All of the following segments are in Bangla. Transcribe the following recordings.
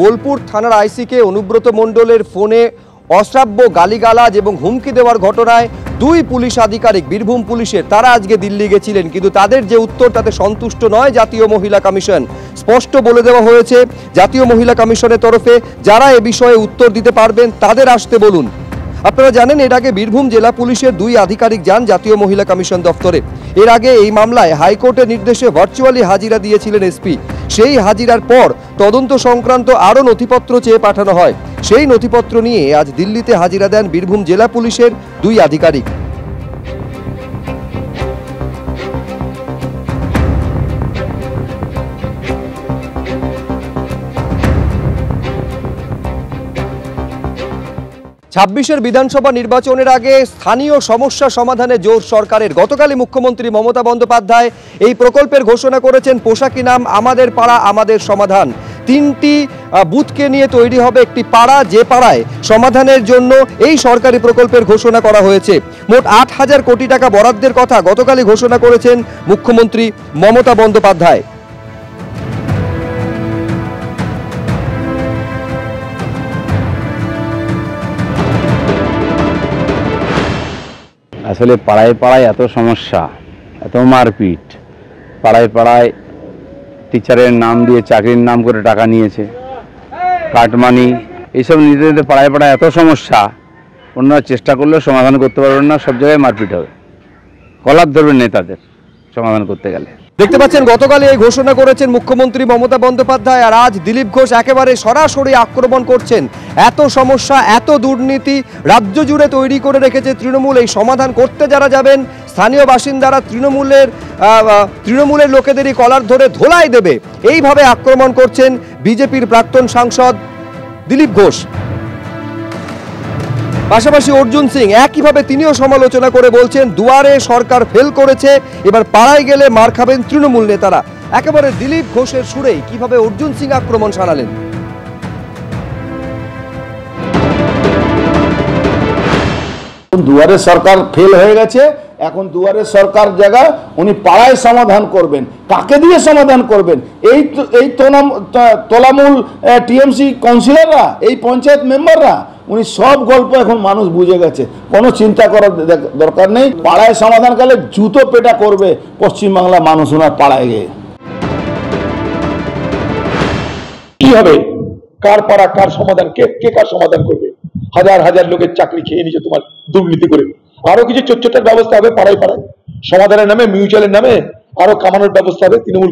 বোলপুর থানার আইসিকে অনুব্রত মণ্ডলের ফোনে অশ্রাব্য গালিগালাজ এবং হুমকি দেওয়ার ঘটনায় দুই পুলিশ আধিকারিক বীরভূম পুলিশের তারা আজকে দিল্লি গেছিলেন, কিন্তু তাদের যে উত্তর তাতে সন্তুষ্ট নয় জাতীয় মহিলা কমিশন। স্পষ্ট বলে দেওয়া হয়েছে জাতীয় মহিলা কমিশনের তরফে যারা এ বিষয়ে উত্তর দিতে পারবেন তাদের আসতে বলুন। আপনারা জানেন এর আগে বীরভূম জেলা পুলিশের দুই আধিকারিক যান জাতীয় মহিলা কমিশন দফতরে। এর আগে এই মামলায় হাইকোর্টের নির্দেশে ভার্চুয়ালি হাজিরা দিয়েছিলেন এসপি। সেই হাজিরার পর তদন্ত সংক্রান্ত আরও নথিপত্র চেয়ে পাঠানো হয়। সেই নথিপত্র নিয়ে আজ দিল্লিতে হাজিরা দেন বীরভূম জেলা পুলিশের দুই আধিকারিক। ২৬-এর বিধানসভা নির্বাচনের আগে স্থানীয় সমস্যা সমাধানে জোর সরকারের। গতকালই মুখ্যমন্ত্রী মমতা বন্দ্যোপাধ্যায় এই প্রকল্পের ঘোষণা করেছেন পোশাকি নাম আমাদের পাড়া আমাদের সমাধান। ৩টি বুথকে নিয়ে তৈরি হবে একটি পাড়া, যে পাড়ায় সমাধানের জন্য এই সরকারি প্রকল্পের ঘোষণা করা হয়েছে। মোট ৮,০০০ কোটি টাকা বরাদ্দের কথা গতকালই ঘোষণা করেছেন মুখ্যমন্ত্রী মমতা বন্দ্যোপাধ্যায়। আসলে পাড়ায় পাড়ায় এত সমস্যা, এত মারপিট, পাড়ায় পাড়ায় টিচারের নাম দিয়ে চাকরির নাম করে টাকা নিয়েছে, কাটমানি, এইসব নিতে নিতে পাড়ায় পাড়ায় এত সমস্যা, অন্যরা চেষ্টা করলেও সমাধান করতে পারবেন না। সব জায়গায় মারপিট হবে, কলার ধরবেন নেতাদের সমাধান করতে গেলে। দেখতে পাচ্ছেন গতকাল এই ঘোষণা করেছেন মুখ্যমন্ত্রী মমতা বন্দ্যোপাধ্যায়, আর আজ দিলীপ ঘোষ একেবারে সরাসরি আক্রমণ করছেন। এত সমস্যা, এত দুর্নীতি রাজ্য জুড়ে তৈরি করে রেখেছে তৃণমূল। এই সমাধান করতে যারা যাবেন স্থানীয় বাসিন্দারা তৃণমূলের লোকেদেরই কলার ধরে ধোলাই দেবে, এইভাবে আক্রমণ করছেন বিজেপির প্রাক্তন সাংসদ দিলীপ ঘোষ। পাশাপাশি অর্জুন সিং একইভাবে তিনিও সমালোচনা করে বলছেন দুয়ারে সরকার ফেল করেছে, এবার পাড়ায় গেলে মার খাবেন তৃণমূল নেতারা। একেবারে দিলীপ ঘোষের সুরেই কিভাবে অর্জুন সিং আক্রমণ সারালেন। দুয়ারে সরকার ফেল হয়ে গেছে, এখন দুয়ারে সরকার জায়গা উনি পাড়ায় সমাধান করবেন। কাকে দিয়ে সমাধান করবেন? এই তোলামূল টিএমসি কাউন্সিলররা, এই পঞ্চায়েত মেম্বাররা, উনি সব গল্প এখন মানুষ বুঝে গেছে, কোনো চিন্তা করার দরকার নেই। পাড়ায় সমাধান করলে জুতো পেটা করবে পশ্চিমবাংলা মানুষ ওনার পাড়ায় গিয়ে। কি হবে? কার পাড়া কার সমাধান, কে কার সমাধান করবে? হাজার হাজার লোকের চাকরি খেয়ে নিচ্ছে তোমার দুর্নীতি করে। আরো কিছু চোটচোটার ব্যবস্থা হবে পাড়ায় পাড়ায়, সমাধানের নামে, মিউচুয়ালের নামে আরো কামানোর ব্যবস্থা হবে তৃণমূল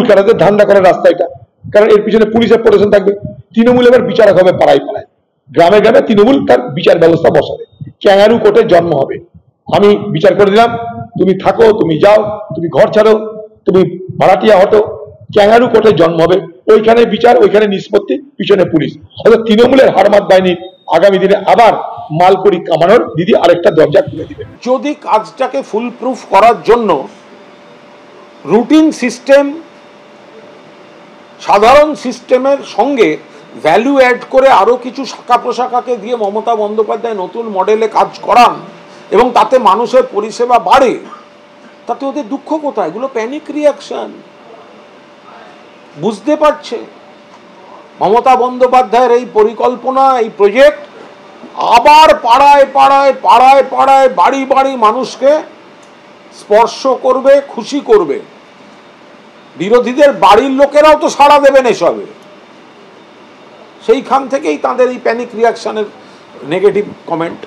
ক্যাডারদের ধান্দা করার রাস্তা এটা। কারণ এর পিছনে পুলিশের প্রোটেকশন থাকবে। তৃণমূল এবার বিচারক হবে পাড়ায় পাড়ায়, গ্রামে গ্রামে তৃণমূল তার বিচার ব্যবস্থা বসাবে। ক্যাঙ্গারু কোর্টের জন্ম হবে। আমি বিচার করে দিলাম, তুমি থাকো, তুমি যাও, তুমি ঘর ছাড়ো, তুমি ভাড়াটিয়া হটো, ক্যাঙ্গারু কোর্টের জন্ম হবে। ওইখানে বিচার, ওইখানে নিষ্পত্তি, পিছনে পুলিশ। হয়তো তৃণমূলের হারমাত বাহিনী আগামী দিনে আবার মালপুরি কামানোর দিদি আরেকটা দরজা খুলে দিবে। যদি কাজটাকে ফুল প্রুফ করার জন্য রুটিন সিস্টেম, সাধারণ সিস্টেমের সঙ্গে ভ্যালু অ্যাড করে আরো কিছু শাখা প্রশাখাকে দিয়ে মমতা বন্দ্যোপাধ্যায় নতুন মডেলে কাজ করান এবং তাতে মানুষের পরিষেবা বাড়ে, তাতে ওদের দুঃখ কোথায়? এগুলো প্যানিক রিয়াকশন। বুঝতে পারছে মমতা বন্দ্যোপাধ্যায়ের এই পরিকল্পনা, এই প্রজেক্ট আবার পাড়ায় পাড়ায় পাড়ায় পাড়ায় বাড়ি বাড়ি মানুষকে স্পর্শ করবে, খুশি করবে। বিরোধীদের বাড়ির লোকেরাও তো সাড়া দেবেন এসবে। সেইখান থেকেই তাদের এই প্যানিক রিয়াকশনের নেগেটিভ কমেন্ট।